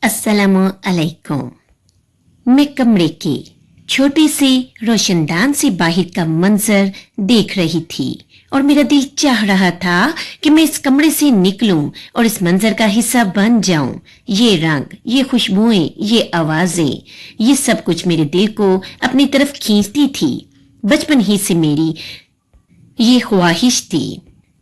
अस्सलामु अलैकुम। मैं कमरे के छोटे से रोशनदान से बाहर का मंजर देख रही थी और मेरा दिल चाह रहा था कि मैं इस कमरे से निकलूं और इस मंजर का हिस्सा बन जाऊं। ये रंग, ये खुशबुएं, ये आवाजें, ये सब कुछ मेरे दिल को अपनी तरफ खींचती थी। बचपन ही से मेरी ये ख्वाहिश थी।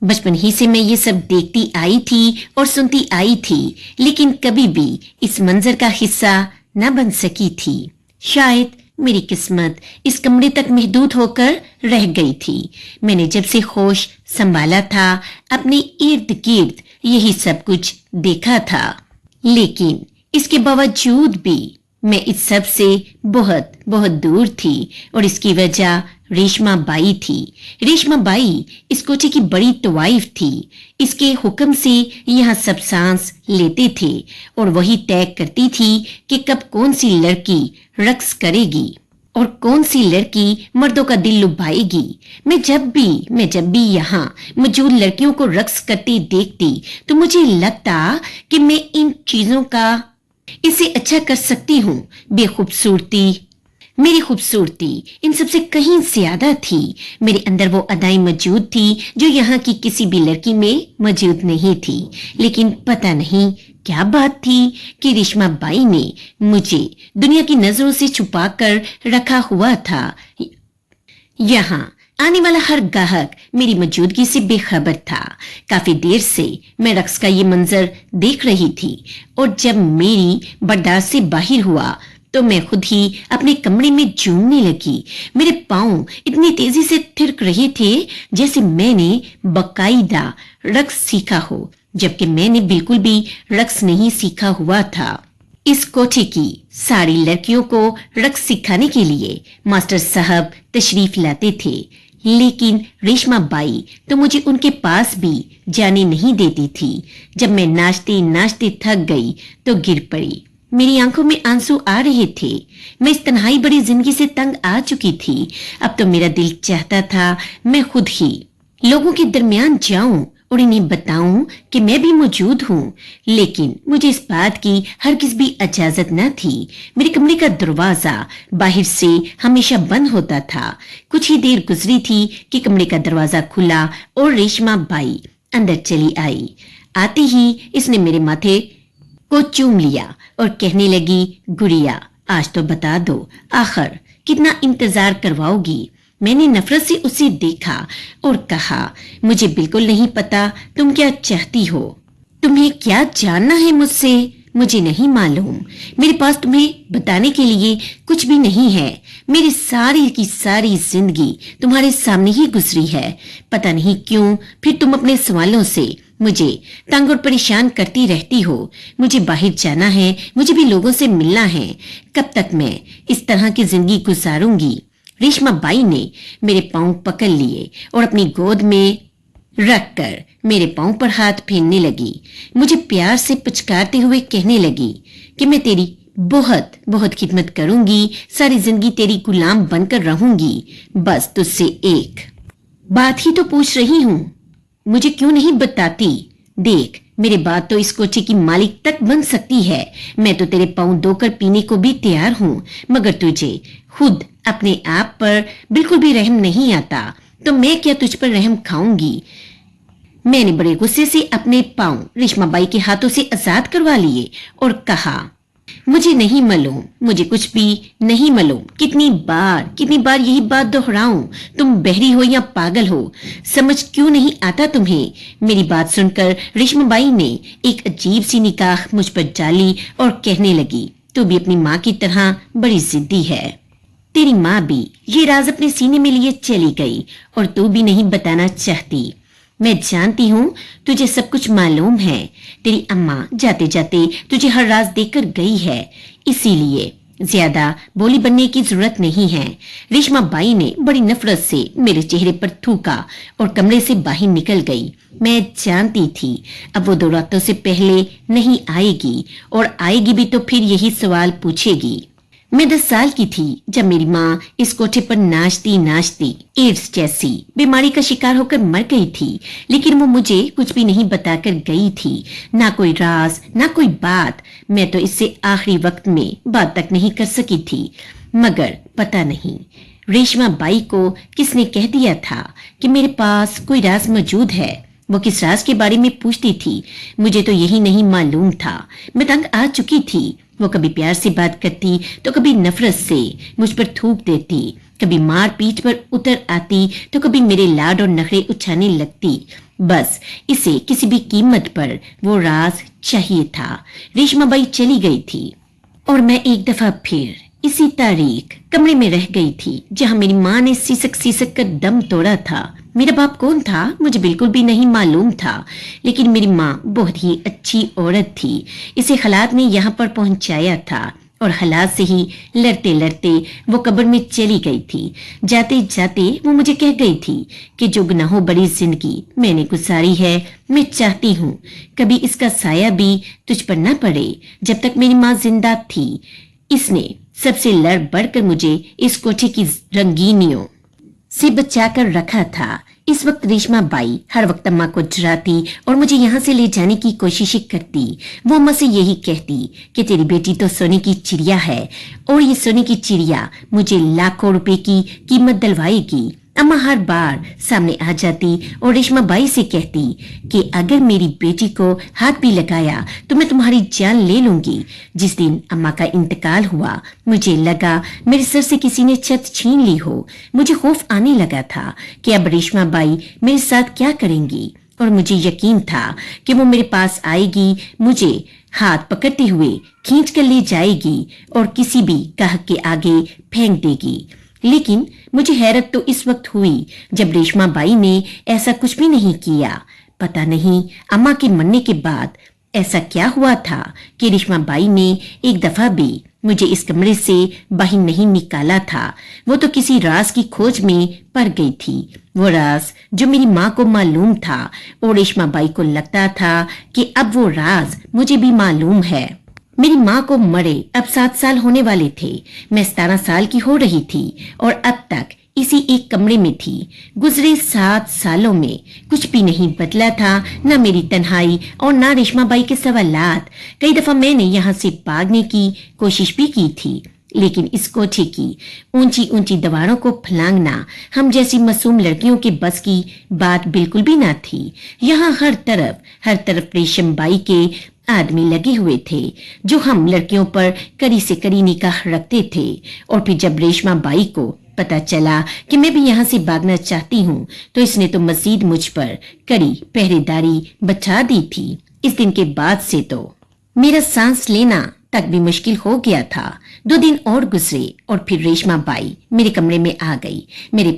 बचपन ही से मैं ये सब देखती आई थी और सुनती आई थी, लेकिन कभी भी इस मंजर का हिस्सा न बन सकी थी। शायद मेरी किस्मत इस कमरे तक महदूद होकर रह गई थी। मैंने जब से होश संभाला था अपने इर्द गिर्द यही सब कुछ देखा था, लेकिन इसके बावजूद भी मैं इस सब से बहुत बहुत दूर थी और इसकी वजह रेशमा बाई थी। रेशमा बाई इस कोठे की बड़ी तवाइफ थी। इसके हुक्म से यहाँ सब सांस लेते थे और वही तय करती थी कि कब कौन सी लड़की रक्स करेगी और कौन सी लड़की मर्दों का दिल लुभाएगी। मैं जब भी यहाँ मौजूद लड़कियों को रक्स करते देखती तो मुझे लगता कि मैं इन चीजों का इससे अच्छा कर सकती हूँ। मेरी खूबसूरती इन सबसे कहीं ज्यादा थी। मेरे अंदर वो अदाएं मौजूद थी जो यहाँ की किसी भी लड़की में मौजूद नहीं थी। लेकिन पता नहीं क्या बात थी कि रेशमा बाई ने मुझे दुनिया की नजरों से छुपा कर रखा हुआ था। यहाँ आने वाला हर गाहक मेरी मौजूदगी से बेखबर था। काफी देर से मैं रक्स का ये मंजर देख रही थी और जब मेरी बर्दाश्त से बाहर हुआ तो मैं खुद ही अपने कमरे में झूमने लगी। मेरे पांव इतनी तेजी से थिरक रहे थे जैसे मैंने बाकायदा रक्स सीखा हो, जबकि मैंने बिल्कुल भी रक्स नहीं सीखा हुआ था। इस कोठे की सारी लड़कियों को रक्स सिखाने के लिए मास्टर साहब तशरीफ लाते थे, लेकिन रेशमा बाई तो मुझे उनके पास भी जाने नहीं देती थी। जब मैं नाचते नाचते थक गई तो गिर पड़ी। मेरी आंखों में आंसू आ रहे थे। मैं इस तन्हाई बड़ी जिंदगी से तंग आ चुकी थी। अब तो मेरा दिल चाहता था मैं खुद ही लोगों के दरमियान जाऊं और इन्हें बताऊं कि मैं भी मौजूद हूँ, लेकिन मुझे इस बात की हरगिज भी इजाजत न थी। मेरे कमरे का दरवाजा बाहर से हमेशा बंद होता था। कुछ ही देर गुजरी थी कि कमरे का दरवाजा खुला और रेशमा बाई अंदर चली आई। आते ही इसने मेरे माथे को चूम लिया और कहने लगी, गुड़िया आज तो बता दो, आखिर कितना इंतजार करवाओगी। मैंने नफरत से उसे देखा और कहा, मुझे बिल्कुल नहीं पता तुम क्या चाहती हो। तुम्हें क्या जानना है मुझसे? मुझे नहीं मालूम। मेरे पास तुम्हें बताने के लिए कुछ भी नहीं है। मेरी सारी की सारी जिंदगी तुम्हारे सामने ही गुजरी है। पता नहीं क्यों फिर तुम अपने सवालों से मुझे तंग और परेशान करती रहती हो। मुझे बाहर जाना है, मुझे भी लोगों से मिलना है। कब तक मैं इस तरह की जिंदगी गुजारूंगी? रेशमा बाई ने मेरे पांव पकड़ लिए और अपनी गोद में रखकर मेरे पांव पर हाथ फेरने लगी। मुझे प्यार से पुचकारते हुए कहने लगी कि मैं तेरी बहुत बहुत खिदमत करूंगी, सारी जिंदगी तेरी गुलाम बनकर रहूंगी। बस तुझसे एक बात ही तो पूछ रही हूँ, मुझे क्यों नहीं बताती? देख, मेरे बाद तो इस कोठे की मालिक तक बन सकती है। मैं तो तेरे पांव धोकर पीने को भी तैयार हूँ, मगर तुझे खुद अपने आप पर बिल्कुल भी रहम नहीं आता, तो मैं क्या तुझ पर रहम खाऊंगी? मैंने बड़े गुस्से से अपने पांव रेशमा बाई के हाथों से आजाद करवा लिए और कहा, मुझे नहीं मालूम, मुझे कुछ भी नहीं मालूम। कितनी बार यही बात दोहराऊं? तुम बहरी हो या पागल हो, समझ क्यों नहीं आता तुम्हें? मेरी बात सुनकर रेशमा बाई ने एक अजीब सी निगाह मुझ पर डाली और कहने लगी, तू भी अपनी माँ की तरह बड़ी जिद्दी है। तेरी माँ भी ये राज अपने सीने में लिए चली गई और तू भी नहीं बताना चाहती। मैं जानती हूँ तुझे सब कुछ मालूम है। तेरी अम्मा जाते जाते तुझे हर राज देकर गई है, इसीलिए ज्यादा बोली बनने की जरूरत नहीं है। रेशमा बाई ने बड़ी नफरत से मेरे चेहरे पर थूका और कमरे से बाहर निकल गई। मैं जानती थी अब वो 2 रातों से पहले नहीं आएगी, और आएगी भी तो फिर यही सवाल पूछेगी, मैं 10 साल की थी जब मेरी माँ इस कोठे पर नाचती नाचती एड्स जैसी बीमारी का शिकार होकर मर गई थी। लेकिन वो मुझे कुछ भी नहीं बताकर गई थी, ना कोई राज ना कोई बात। मैं तो इससे आखिरी वक्त में बात तक नहीं कर सकी थी। मगर पता नहीं रेशमा बाई को किसने कह दिया था कि मेरे पास कोई राज मौजूद है। वो किस राज के बारे में पूछती थी, मुझे तो यही नहीं मालूम था। मैं तंग आ चुकी थी। वो कभी प्यार से बात करती तो कभी नफरत से मुझ पर थूक देती, कभी मार पीट पर उतर आती तो कभी मेरे लाड और नखरे उछाने लगती। बस इसे किसी भी कीमत पर वो राज चाहिए था। रेशमा बाई चली गई थी और मैं एक दफा फिर इसी तारीख कमरे में रह गई थी जहां मेरी माँ ने सिसक सिसक कर दम तोड़ा था। मेरा बाप कौन था मुझे बिल्कुल भी नहीं मालूम था, लेकिन मेरी माँ बहुत ही अच्छी औरत थी। इसे हालात ने यहाँ पर पहुंचाया था और हालात से ही लड़ते लड़ते वो कब्र में चली गई थी। जाते जाते वो मुझे कह गई थी कि जो गुनाहों बड़ी जिंदगी मैंने गुजारी है, मैं चाहती हूँ कभी इसका साया भी तुझ पर न पड़े। जब तक मेरी माँ जिंदा थी इसने सबसे लड़ बढ़कर मुझे इस कोठे की रंगीनियों से बचाकर रखा था। इस वक्त रेशमा बाई हर वक्त अम्मा को डराती और मुझे यहाँ से ले जाने की कोशिश करती। वो अम्मा से यही कहती कि तेरी बेटी तो सोने की चिड़िया है और ये सोने की चिड़िया मुझे लाखों रुपए की कीमत दिलवाएगी। अम्मा हर बार सामने आ जाती और रेशमा बाई से कहती कि अगर मेरी बेटी को हाथ भी लगाया तो मैं तुम्हारी जान ले लूंगी। जिस दिन अम्मा का इंतकाल हुआ मुझे लगा मेरे सर से किसी ने छत छीन ली हो। मुझे खौफ आने लगा था कि अब रेशमा बाई मेरे साथ क्या करेंगी और मुझे यकीन था कि वो मेरे पास आएगी, मुझे हाथ पकड़ते हुए खींच कर ले जाएगी और किसी भी गाहक के आगे फेंक देगी। लेकिन मुझे हैरत तो इस वक्त हुई जब रेशमा बाई ने ऐसा कुछ भी नहीं किया। पता नहीं अम्मा के मरने के बाद ऐसा क्या हुआ था कि रेशमा बाई ने एक दफा भी मुझे इस कमरे से बाहर नहीं निकाला था। वो तो किसी राज की खोज में पड़ गई थी। वो राज जो मेरी माँ को मालूम था और रेशमा बाई को लगता था कि अब वो राज मुझे भी मालूम है। मेरी माँ को मरे अब 7 साल होने वाले थे। मैं 17 साल की हो रही थी और अब तक इसी एक कमरे में थी। गुजरे 7 सालों में कुछ भी नहीं बदला था, न मेरी तन्हाई और न रेशमा बाई के सवालात। कई दफा मैंने यहाँ से भागने की कोशिश भी की थी, लेकिन इस कोठे की ऊंची ऊंची दीवारों को फलांगना हम जैसी मासूम लड़कियों के बस की बात बिल्कुल भी ना थी। यहाँ हर तरफ रेशम बाई के आदमी लगे हुए थे जो हम लड़कियों पर कड़ी से कड़ी निगाह रखते थे। और फिर जब रेशमा बाई को पता चला कि मैं भी यहाँ से भागना चाहती हूँ तो इसने तो मजीद मुझ पर कड़ी पहरेदारी बचा दी थी। इस दिन के बाद से तो मेरा सांस लेना तक भी मुश्किल हो गया था। 2 दिन और गुजरे और फिर रेशमा बाई मेरे कमरे में आ गई। मेरे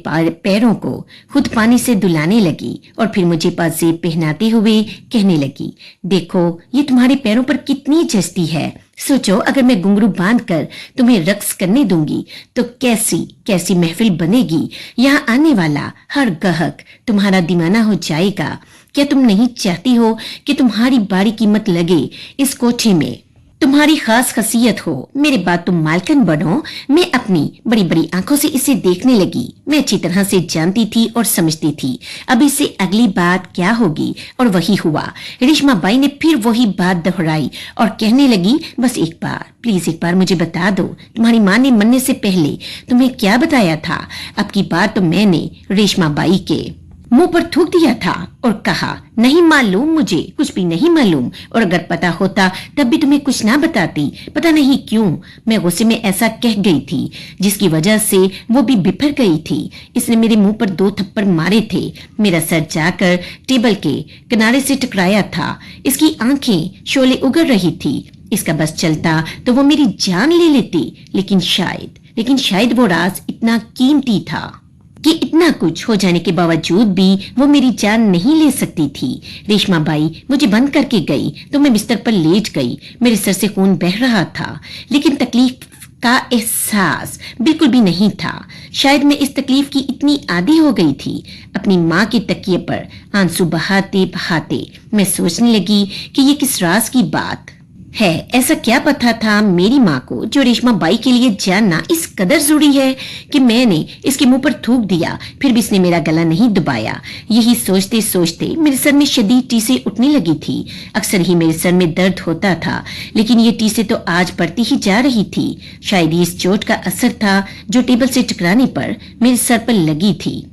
पैरों को खुद पानी से धुलाने लगी और फिर मुझे पाजेब पहनाते हुए कहने लगी, देखो ये तुम्हारे पैरों पर कितनी जचती है। सोचो अगर मैं घुंघरू बांध कर तुम्हें रक्स करने दूंगी तो कैसी कैसी महफिल बनेगी। यहाँ आने वाला हर गाहक तुम्हारा दीवाना हो जाएगा। क्या तुम नहीं चाहती हो कि तुम्हारी बारी कीमत लगे इस कोठे में, तुम्हारी खास खसीयत हो, मेरे बाद तुम मालकिन बनो। मैं अपनी बड़ी बड़ी आंखों से इसे देखने लगी। मैं अच्छी तरह से जानती थी और समझती थी अब इससे अगली बात क्या होगी, और वही हुआ। रेशमा बाई ने फिर वही बात दोहराई और कहने लगी, बस एक बार प्लीज एक बार मुझे बता दो, तुम्हारी माँ ने मरने से पहले तुम्हें क्या बताया था। अब की बार तो मैंने रेशमा बाई के मुंह पर थूक दिया था और कहा, नहीं मालूम, मुझे कुछ भी नहीं मालूम, और अगर पता होता तब भी तुम्हें कुछ ना बताती। पता नहीं क्यों मैं गुस्से में ऐसा कह गई थी जिसकी वजह से वो भी बिफर गई थी। इसने मेरे मुंह पर 2 थप्पड़ मारे थे। मेरा सर जाकर टेबल के किनारे से टकराया था। इसकी आंखें शोले उगल रही थी। इसका बस चलता तो वो मेरी जान ले लेती, लेकिन शायद वो राज इतना कीमती था कि इतना कुछ हो जाने के बावजूद भी वो मेरी जान नहीं ले सकती थी। रेशमा बाई मुझे बंद करके गई तो मैं बिस्तर पर लेट गई। मेरे सर से खून बह रहा था, लेकिन तकलीफ का एहसास बिल्कुल भी नहीं था। शायद मैं इस तकलीफ की इतनी आदी हो गई थी। अपनी माँ के तकिए पर आंसू बहाते बहाते मैं सोचने लगी कि ये किस राज की बात है। ऐसा क्या पता था मेरी माँ को जो रेशमा बाई के लिए जानना इस कदर जरूरी है कि मैंने इसके मुंह पर थूक दिया, फिर भी इसने मेरा गला नहीं दबाया। यही सोचते सोचते मेरे सर में शदीद टीसें उठने लगी थी। अक्सर ही मेरे सर में दर्द होता था, लेकिन ये टीसें तो आज बढ़ती ही जा रही थी। शायद इस चोट का असर था जो टेबल से टकराने पर मेरे सर पर लगी थी।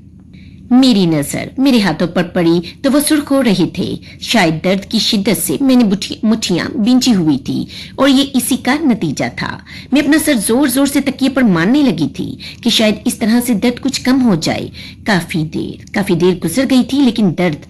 मेरी नजर मेरे हाथों पर पड़ी तो वो सुर्ख हो रहे थे। शायद दर्द की शिद्दत से मैंने मुट्ठियां बिंची हुई थी और ये इसी का नतीजा था। मैं अपना सर जोर जोर से तकिए पर मारने लगी थी कि शायद इस तरह से दर्द कुछ कम हो जाए। काफी देर गुजर गई थी, लेकिन दर्द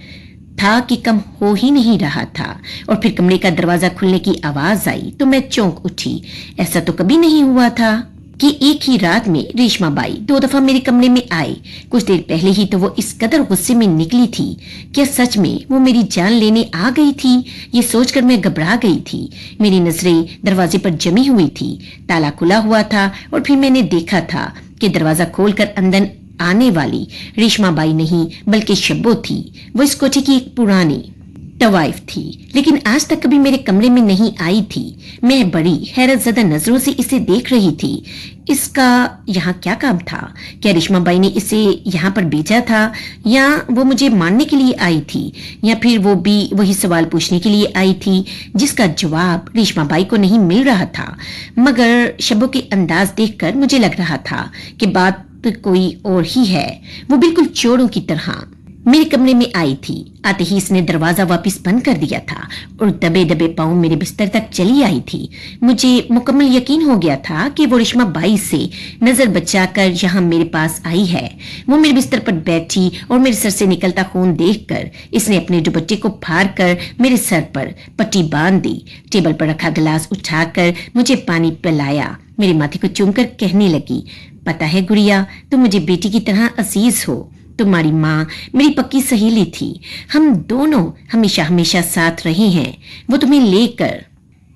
था कि कम हो ही नहीं रहा था। और फिर कमरे का दरवाजा खुलने की आवाज आई तो मैं चौंक उठी। ऐसा तो कभी नहीं हुआ था कि एक ही रात में रेशमा बाई 2 दफा मेरे कमरे में आए। कुछ देर पहले ही तो वो इस कदर गुस्से में निकली थी। क्या सच में वो मेरी जान लेने आ गई थी? ये सोचकर मैं घबरा गई थी। मेरी नजरें दरवाजे पर जमी हुई थी। ताला खुला हुआ था और फिर मैंने देखा था कि दरवाजा खोलकर अंदर आने वाली रेशमा बाई नहीं बल्कि शब्बो थी। वो इस कोठे की एक पुरानी तवाइफ थी, लेकिन आज तक कभी मेरे कमरे में नहीं आई थी। मैं बड़ी हैरत ज़दा नजरों से इसे देख रही थी। इसका यहाँ क्या काम था? क्या रेशमा बाई ने इसे यहाँ पर भेजा था, या वो मुझे मारने के लिए आई थी, या फिर वो भी वही सवाल पूछने के लिए आई थी जिसका जवाब रेशमा बाई को नहीं मिल रहा था। मगर शब्बो के अंदाज देखकर मुझे लग रहा था कि बात कोई और ही है। वो बिल्कुल चोरों की तरह मेरे कमरे में आई थी। आते ही इसने दरवाजा वापस बंद कर दिया था और दबे दबे पांव मेरे बिस्तर तक चली आई थी। मुझे मुकम्मल यकीन हो गया था कि वो रेशमा बाई से नजर बचाकर यहाँ मेरे पास आई है। वो मेरे बिस्तर पर बैठी और मेरे सर से निकलता खून देखकर इसने अपने दुपट्टे को फाड़ कर मेरे सर पर पट्टी बांध दी। टेबल पर रखा गिलास उठाकर मुझे पानी पिलाया। मेरे माथे को चूमकर कहने लगी, पता है गुड़िया, तुम मुझे बेटी की तरह अजीज हो। तुम्हारी माँ मेरी पक्की सहेली थी। हम दोनों हमेशा हमेशा साथ रहे हैं। वो तुम्हें लेकर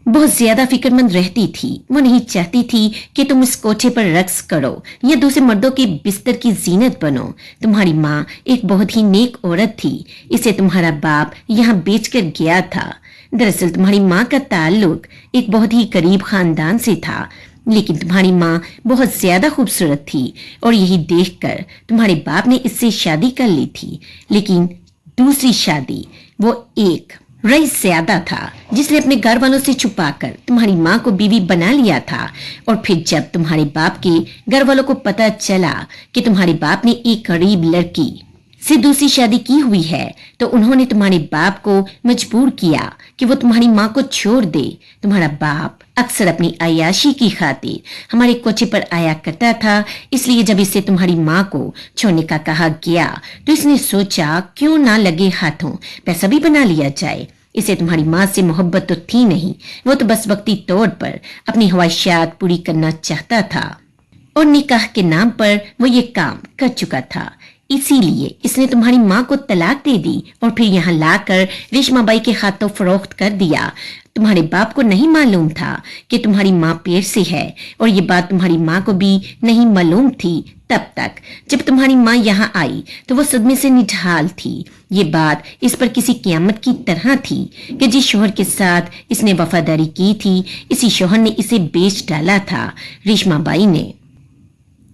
बहुत ज्यादा फिक्रमंद रहती थी। वो नहीं चाहती थी कि तुम इस कोठे पर रक्स करो या दूसरे मर्दों के बिस्तर की जीनत बनो। तुम्हारी माँ एक बहुत ही नेक औरत थी। इसे तुम्हारा बाप यहाँ बेचकर गया था। दरअसल तुम्हारी माँ का ताल्लुक एक बहुत ही गरीब खानदान से था, लेकिन तुम्हारी माँ बहुत ज्यादा खूबसूरत थी और यही देखकर तुम्हारे बाप ने इससे शादी कर ली थी। लेकिन दूसरी शादी वो एक रईस ज्यादा था जिसने अपने घर वालों से छुपाकर तुम्हारी माँ को बीवी बना लिया था। और फिर जब तुम्हारे बाप के घर वालों को पता चला कि तुम्हारे बाप ने एक गरीब लड़की से दूसरी शादी की हुई है, तो उन्होंने तुम्हारे बाप को मजबूर किया कि वो तुम्हारी माँ को छोड़ दे। तुम्हारा बाप अक्सर अपनी अय्याशी की खातिर हमारे कोठे पर आया करता था, इसलिए जब इसे तुम्हारी माँ को छोड़ने का कहा गया तो इसने सोचा क्यों ना लगे हाथों पैसा भी बना लिया जाए। इसे तुम्हारी माँ से मोहब्बत तो थी नहीं, वो तो बस वक्ती तौर पर अपनी ख्वाहिशात पूरी करना चाहता था और निकाह के नाम पर वो ये काम कर चुका था। इसीलिए इसने तुम्हारी माँ को तलाक दे दी और फिर यहाँ लाकर रेशमा बाई के हाथों फरोख्त कर दिया। तुम्हारे बाप को नहीं मालूम था कि तुम्हारी माँ पेट से है, और ये बात तुम्हारी माँ को भी नहीं मालूम थी तब तक जब तुम्हारी माँ यहाँ आई तो वो सदमे से निढाल थी। ये बात इस पर किसी क़यामत की तरह थी कि जिस शोहर के साथ इसने वफादारी की थी, इसी शोहर ने इसे बेच डाला था। रेशमा बाई ने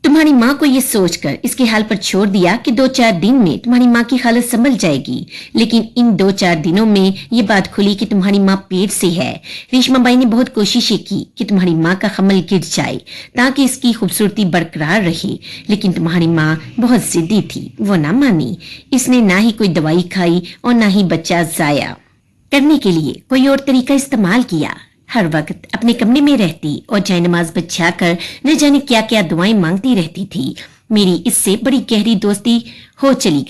तुम्हारी माँ को ये सोचकर इसके हाल पर छोड़ दिया कि 2-4 दिन में तुम्हारी माँ की हालत संभल जाएगी, लेकिन इन 2-4 दिनों में ये बात खुली कि तुम्हारी माँ पेट से है। रेशमा बाई ने बहुत कोशिशें की कि तुम्हारी माँ का खमल गिर जाए ताकि इसकी खूबसूरती बरकरार रहे, लेकिन तुम्हारी माँ बहुत जिद्दी थी, वो ना मानी। इसने ना ही कोई दवाई खाई और ना ही बच्चा जाया करने के लिए कोई और तरीका इस्तेमाल किया। हर वक्त अपने कमरे में रहती और जय नमाज बिछाकर न जाने क्या क्या दुआएं मांगती रहती थी। मेरी इससे बड़ी गहरी दोस्ती होती चली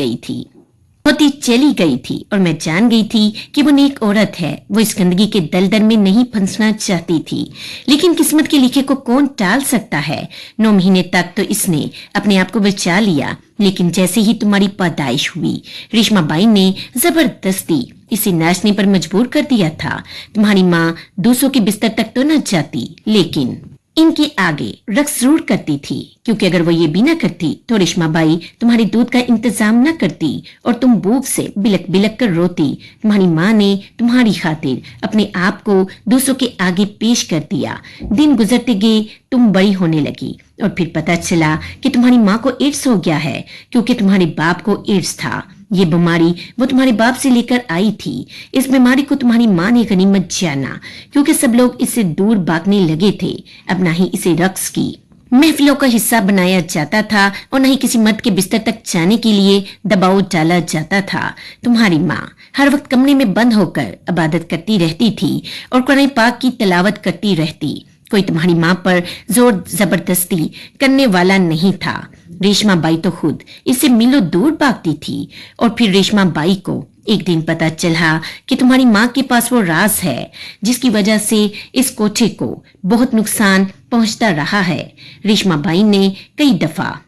गई थी और मैं जान गई थी कि वो नेक औरत है। वो इस गंदगी के दलदल में नहीं फंसना चाहती थी, लेकिन किस्मत के लिखे को कौन टाल सकता है। 9 महीने तक तो इसने अपने आप को बचा लिया, लेकिन जैसे ही तुम्हारी पैदाइश हुई रेशमा बाई ने जबरदस्ती इसे नाचने पर मजबूर कर दिया था। तुम्हारी माँ दूसरों के बिस्तर तक तो न जाती, लेकिन इनके आगे रक्स जरूर करती थी, क्योंकि अगर वो ये भी ना करती तो रेशमा बाई तुम्हारे दूध का इंतजाम न करती और तुम भूख से बिलक बिलक कर रोती। तुम्हारी माँ ने तुम्हारी खातिर अपने आप को दूसरों के आगे पेश कर दिया। दिन गुजरते गए, तुम बड़ी होने लगी और फिर पता चला कि तुम्हारी माँ को एड्स हो गया है, क्योंकि तुम्हारे बाप को एड्स था। ये बीमारी वो तुम्हारे बाप से लेकर आई थी। इस बीमारी को तुम्हारी माँ ने गनीमत जाना, क्योंकि सब लोग इससे दूर भागने लगे थे। अब ना ही इसे रक्स की महफिलों का हिस्सा बनाया जाता था और न ही किसी मर्द के बिस्तर तक जाने के लिए दबाव डाला जाता था। तुम्हारी माँ हर वक्त कमरे में बंद होकर इबादत करती रहती थी और कुरान पाक की तिलावत करती रहती। कोई तुम्हारी माँ पर जोर जबरदस्ती करने वाला नहीं था। रेशमा बाई तो खुद इससे मीलों दूर भागती थी। और फिर रेशमा बाई को एक दिन पता चला कि तुम्हारी माँ के पास वो राज है जिसकी वजह से इस कोठे को बहुत नुकसान पहुंचता रहा है। रेशमा बाई ने कई दफा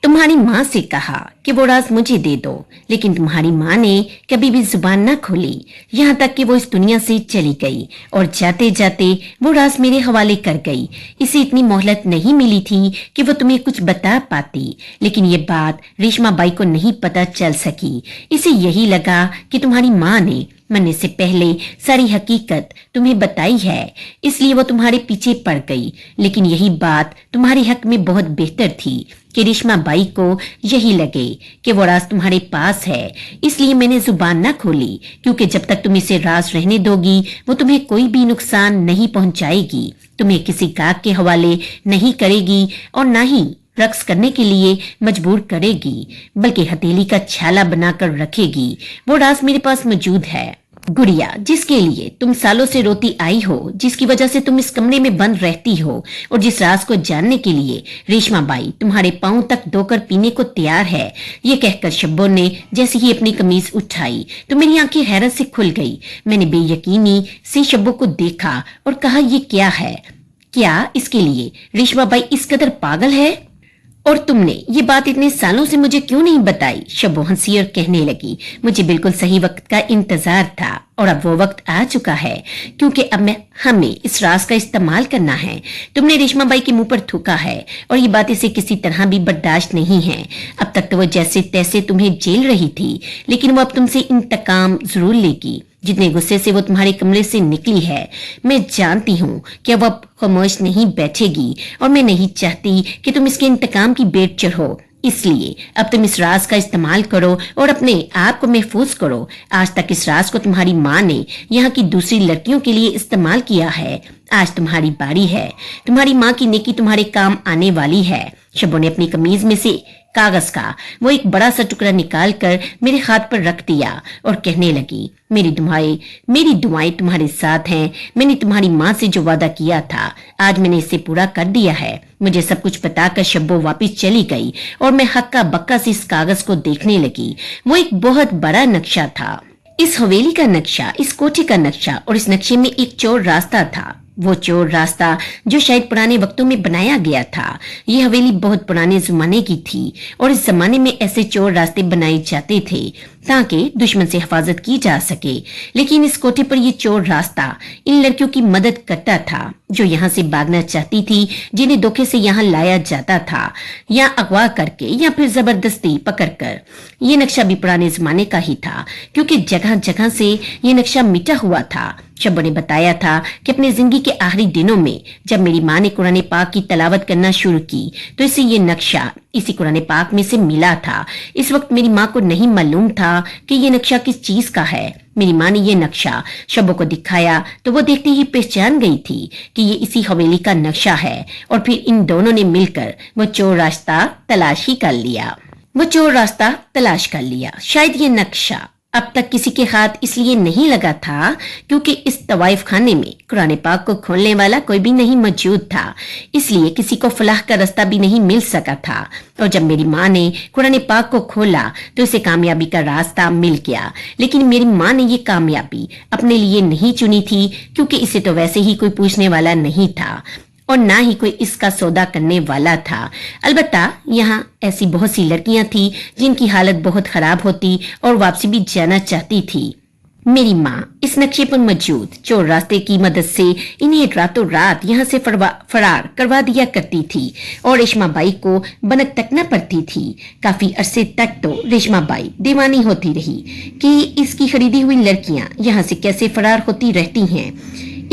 तुम्हारी माँ से कहा कि वो राज मुझे दे दो, लेकिन तुम्हारी माँ ने कभी भी जुबान न खोली, यहाँ तक कि वो इस दुनिया से चली गई और जाते जाते वो राज मेरे हवाले कर गई। इसे इतनी मोहलत नहीं मिली थी कि वो तुम्हें कुछ बता पाती, लेकिन ये बात रेशमा बाई को नहीं पता चल सकी। इसे यही लगा कि तुम्हारी माँ ने मरने से पहले सारी हकीकत तुम्हें बताई है, इसलिए वो तुम्हारे पीछे पड़ गई। लेकिन यही बात तुम्हारे हक में बहुत बेहतर थी कि रेशमा बाई को यही लगे कि वो राज तुम्हारे पास है, इसलिए मैंने जुबान न खोली, क्योंकि जब तक तुम इसे राज रहने दोगी वो तुम्हें कोई भी नुकसान नहीं पहुंचाएगी, तुम्हें किसी गाहक के हवाले नहीं करेगी और न ही रक्स करने के लिए मजबूर करेगी, बल्कि हथेली का छाला बनाकर रखेगी। वो राज मेरे पास मौजूद है। गुड़िया, जिसके लिए तुम सालों से रोती आई हो, जिसकी वजह से तुम इस कमरे में बंद रहती हो, और जिस राज को जानने के लिए रेशमा बाई तुम्हारे पांव तक धोकर पीने को तैयार है। ये कहकर शब्बो ने जैसे ही अपनी कमीज उठाई तो मेरी आंखें हैरत से खुल गई। मैंने बेयकीनी से शब्बो को देखा और कहा, ये क्या है? क्या इसके लिए रेशमा बाई इस कदर पागल है? और तुमने ये बात इतने सालों से मुझे क्यों नहीं बताई? शब्बो हंसी और कहने लगी, मुझे बिल्कुल सही वक्त का इंतजार था और अब वो वक्त आ चुका है, क्योंकि अब हमें इस राज का इस्तेमाल करना है। तुमने रेशमा बाई के मुंह पर थूका है और ये बात इसे किसी तरह भी बर्दाश्त नहीं है। अब तक तो वो जैसे तैसे तुम्हें जेल रही थी, लेकिन वो अब तुमसे इंतकाम जरूर लेगी। जितने गुस्से से वो तुम्हारे कमरे से निकली है, मैं जानती हूँ कि अब खामोश नहीं बैठेगी और मैं नहीं चाहती कि तुम इसके इंतकाम की बेट चढ़ो। इसलिए अब तुम इस राज का इस्तेमाल करो और अपने आप को महफूज करो। आज तक इस राज को तुम्हारी माँ ने यहाँ की दूसरी लड़कियों के लिए इस्तेमाल किया है। आज तुम्हारी बारी है। तुम्हारी माँ की नेकी तुम्हारे काम आने वाली है। शब्बो ने अपनी कमीज में से कागज का वो एक बड़ा सा टुकड़ा निकाल कर मेरे हाथ पर रख दिया और कहने लगी, मेरी दुआएं तुम्हारे साथ हैं। मैंने तुम्हारी माँ से जो वादा किया था, आज मैंने इसे पूरा कर दिया है। मुझे सब कुछ बताकर शब्बो वापस चली गई और मैं हक्का बक्का से इस कागज को देखने लगी। वो एक बहुत बड़ा नक्शा था। इस हवेली का नक्शा, इस कोठे का नक्शा, और इस नक्शे में एक चोर रास्ता था। वो चोर रास्ता जो शायद पुराने वक्तों में बनाया गया था। ये हवेली बहुत पुराने जमाने की थी और इस जमाने में ऐसे चोर रास्ते बनाए जाते थे ताकि दुश्मन से हिफाजत की जा सके। लेकिन इस कोठे पर ये चोर रास्ता इन लड़कियों की मदद करता था जो यहाँ से भागना चाहती थी, जिन्हें धोखे से यहाँ लाया जाता था, या अगवा करके या फिर जबरदस्ती पकड़कर। ये नक्शा भी पुराने जमाने का ही था, क्योंकि जगह जगह से ये नक्शा मिटा हुआ था। शब्बो ने बताया था कि अपनी जिंदगी के आखिरी दिनों में जब मेरी माँ ने कुरान पाक की तलावत करना शुरू की तो इसे ये नक्शा इसी कुरान पाक में से मिला था। इस वक्त मेरी माँ को नहीं मालूम था कि ये नक्शा किस चीज का है। मेरी माँ ने ये नक्शा शब्बो को दिखाया तो वो देखते ही पहचान गई थी कि ये इसी हवेली का नक्शा है, और फिर इन दोनों ने मिलकर वो चोर रास्ता तलाश कर लिया। शायद ये नक्शा अब तक किसी के हाथ इसलिए नहीं लगा था क्योंकि इस तवाइफ खाने में कुरान पाक को खोलने वाला कोई भी नहीं मौजूद था, इसलिए किसी को फलाह का रास्ता भी नहीं मिल सका था। और जब मेरी माँ ने कुरान पाक को खोला तो इसे कामयाबी का रास्ता मिल गया। लेकिन मेरी माँ ने ये कामयाबी अपने लिए नहीं चुनी थी, क्योंकि इसे तो वैसे ही कोई पूछने वाला नहीं था और ना ही कोई इसका सौदा करने वाला था। अलबत्ता यहाँ ऐसी बहुत सी लड़कियां थी जिनकी हालत बहुत खराब होती और वापसी भी जाना चाहती थी। मेरी माँ इस नक्शे पर मौजूद चोर रास्ते की मदद से इन्हें रातों रात यहाँ से फरार करवा दिया करती थी और रेशमा बाई को बनक तक न पड़ती थी। काफी अरसे तक तो रेशमा बाई दीवानी होती रही कि इसकी खरीदी हुई लड़कियां यहाँ से कैसे फरार होती रहती हैं।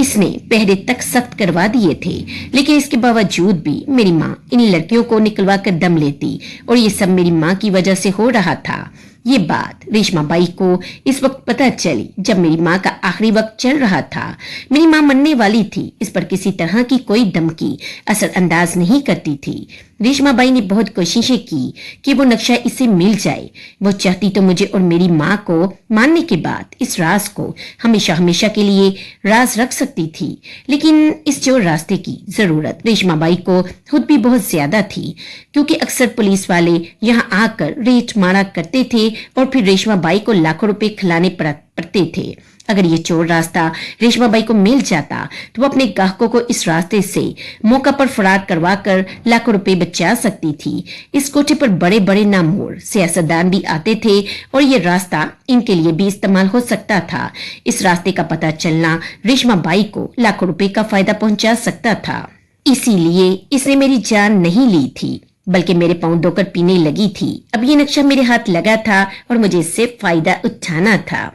इसने पहरे तक सख्त करवा दिए थे, लेकिन इसके बावजूद भी मेरी माँ इन लड़कियों को निकलवा कर दम लेती और ये सब मेरी माँ की वजह से हो रहा था। ये बात रेशमा बाई को इस वक्त पता चली जब मेरी माँ का आखिरी वक्त चल रहा था। मेरी माँ मरने वाली थी, इस पर किसी तरह की कोई धमकी असरअंदाज नहीं करती थी। रेशमा बाई ने बहुत कोशिशें की कि वो नक्शा इसे मिल जाए। वो चाहती तो मुझे और मेरी माँ को मानने के बाद इस राज को हमेशा हमेशा के लिए राज रख सकती थी, लेकिन इस चोर रास्ते की जरूरत रेशमा बाई को खुद भी बहुत ज्यादा थी, क्योंकि अक्सर पुलिस वाले यहाँ आकर रेट मारा करते थे और फिर रेशमा बाई को लाखों रुपए खिलाने पड़ते थे। अगर ये चोर रास्ता रेशमा बाई को मिल जाता तो वो अपने ग्राहकों को इस रास्ते से मौका पर फरार करवा कर लाखों रुपए बचा सकती थी। इस कोठे पर बड़े बड़े नामवर सियासतदान भी आते थे और ये रास्ता इनके लिए भी इस्तेमाल हो सकता था। इस रास्ते का पता चलना रेशमा बाई को लाखों रुपए का फायदा पहुंचा सकता था। इसीलिए इसने मेरी जान नहीं ली थी, बल्कि मेरे पांव धोकर पीने लगी थी। अब ये नक्शा मेरे हाथ लगा था और मुझे इससे फायदा उठाना था।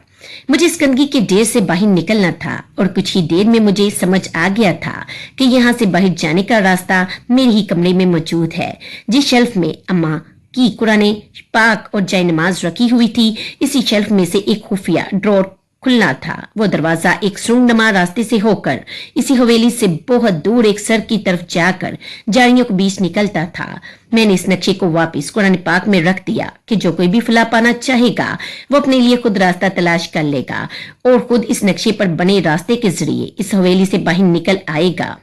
मुझे इस गंदगी के ढेर से बाहर निकलना था और कुछ ही देर में मुझे समझ आ गया था कि यहाँ से बाहर जाने का रास्ता मेरे ही कमरे में मौजूद है। जिस शेल्फ में अम्मा की कुरान पाक और जय नमाज रखी हुई थी, इसी शेल्फ में से एक खुफिया ड्रॉर खुलना था। वो दरवाजा एक सुरंगनुमा रास्ते से होकर इसी हवेली से बहुत दूर एक सर की तरफ जाकर झाड़ियों के बीच निकलता था। मैंने इस नक्शे को वापस कुरान पाक में रख दिया कि जो कोई भी फला पाना चाहेगा वो अपने लिए खुद रास्ता तलाश कर लेगा और खुद इस नक्शे पर बने रास्ते के जरिए इस हवेली से बाहर निकल आएगा।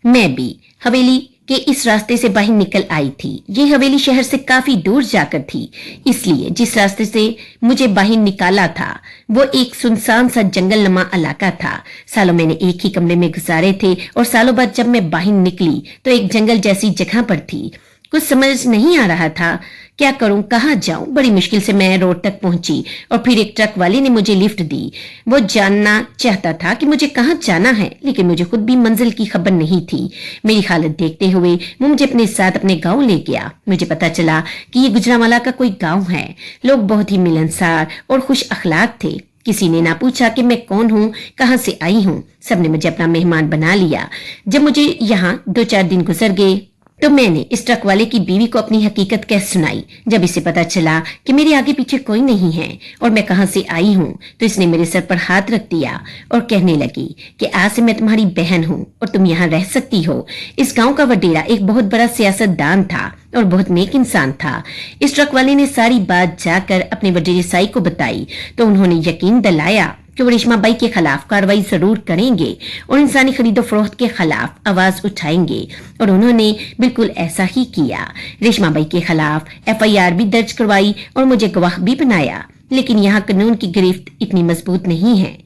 मैं भी हवेली कि इस रास्ते से बाहर निकल आई थी। ये हवेली शहर से काफी दूर जाकर थी, इसलिए जिस रास्ते से मुझे बाहर निकाला था वो एक सुनसान सा जंगल नुमा इलाका था। सालों मैंने एक ही कमरे में गुजारे थे और सालों बाद जब मैं बाहर निकली तो एक जंगल जैसी जगह पर थी। कुछ समझ नहीं आ रहा था क्या करूं, कहाँ जाऊं। बड़ी मुश्किल से मैं रोड तक पहुंची और फिर एक ट्रक वाले ने मुझे लिफ्ट दी। वो जानना चाहता था कि मुझे कहाँ जाना है, लेकिन मुझे खुद भी मंजिल की खबर नहीं थी। मेरी हालत देखते हुए वो मुझे अपने साथ अपने गांव ले गया। मुझे पता चला कि ये गुजरांवाला का कोई गांव है। लोग बहुत ही मिलनसार और खुश अखलाक थे। किसी ने ना पूछा कि मैं कौन हूँ, कहाँ से आई हूँ। सबने मुझे अपना मेहमान बना लिया। जब मुझे यहाँ 2-4 दिन गुजर गए तो मैंने इस ट्रक वाले की बीवी को अपनी हकीकत कह सुनाई। जब इसे पता चला कि मेरे आगे पीछे कोई नहीं है और मैं कहां से आई हूं, तो इसने मेरे सर पर हाथ रख दिया और कहने लगी कि आज से मैं तुम्हारी बहन हूं और तुम यहाँ रह सकती हो। इस गांव का वडेरा एक बहुत बड़ा सियासतदान था और बहुत नेक इंसान था। इस ट्रक वाले ने सारी बात जाकर अपने वडेरे साई को बताई तो उन्होंने यकीन दिलाया कि वो रेशमा बाई के खिलाफ कार्रवाई जरूर करेंगे और इंसानी खरीदो फरोख्त के खिलाफ आवाज उठाएंगे, और उन्होंने बिल्कुल ऐसा ही किया। रेशमा बाई के खिलाफ FIR भी दर्ज करवाई और मुझे गवाह भी बनाया, लेकिन यहाँ कानून की गिरफ्त इतनी मजबूत नहीं है।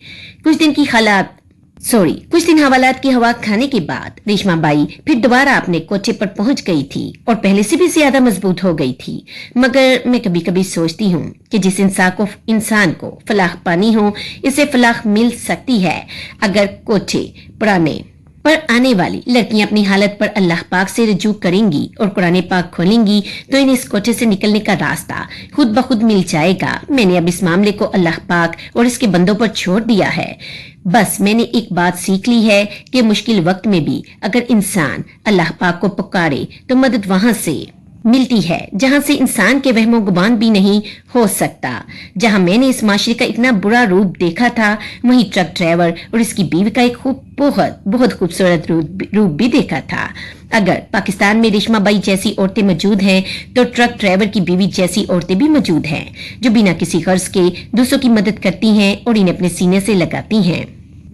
कुछ दिन हवालात की हवा खाने के बाद रेशमा बाई फिर दोबारा अपने कोठे पर पहुंच गई थी और पहले से भी ज्यादा मजबूत हो गई थी। मगर मैं कभी कभी सोचती हूँ कि जिस इंसान को फलाह पानी हो, इसे फलाह मिल सकती है अगर कोठे पुराने पर आने वाली लड़कियां अपनी हालत पर अल्लाह पाक से रजू करेंगी और कुरान पाक खोलेंगी तो इन्हें इस कोठे से निकलने का रास्ता खुद ब खुद मिल जाएगा। मैंने अब इस मामले को अल्लाह पाक और इसके बंदों पर छोड़ दिया है। बस मैंने एक बात सीख ली है कि मुश्किल वक्त में भी अगर इंसान अल्लाह पाक को पुकारे तो मदद वहां से मिलती है जहां से इंसान के वहमो गुमान भी नहीं हो सकता। जहां मैंने इस माशरे का इतना बुरा रूप देखा था, वहीं ट्रक ड्राइवर और इसकी बीवी का एक बहुत खूबसूरत रूप भी देखा था। अगर पाकिस्तान में रेशमा बाई जैसी औरतें मौजूद हैं तो ट्रक ड्राइवर की बीवी जैसी औरतें भी मौजूद हैं जो बिना किसी गर्ज के दूसरों की मदद करती हैं और इन्हें अपने सीने से लगाती हैं।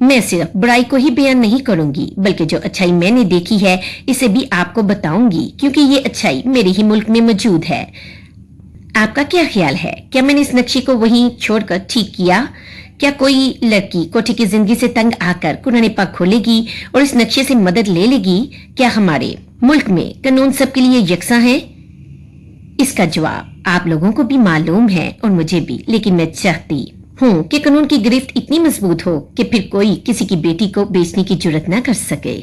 मैं सिर्फ बुराई को ही बयान नहीं करूंगी, बल्कि जो अच्छाई मैंने देखी है इसे भी आपको बताऊंगी, क्योंकि ये अच्छाई मेरे ही मुल्क में मौजूद है। आपका क्या ख्याल है? क्या मैंने इस नक्शे को वहीं छोड़कर ठीक किया? क्या कोई लड़की कोठी की जिंदगी से तंग आकर कुरान पाक खोलेगी और इस नक्शे से मदद ले लेगी? क्या हमारे मुल्क में कानून सबके लिए यकसा है? इसका जवाब आप लोगों को भी मालूम है और मुझे भी, लेकिन मैं चाहती हूं कि कानून की गिरफ्त इतनी मजबूत हो कि फिर कोई किसी की बेटी को बेचने की जुर्रत ना कर सके।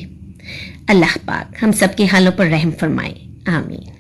अल्लाह पाक हम सबके हालों पर रहम फरमाए, आमीन।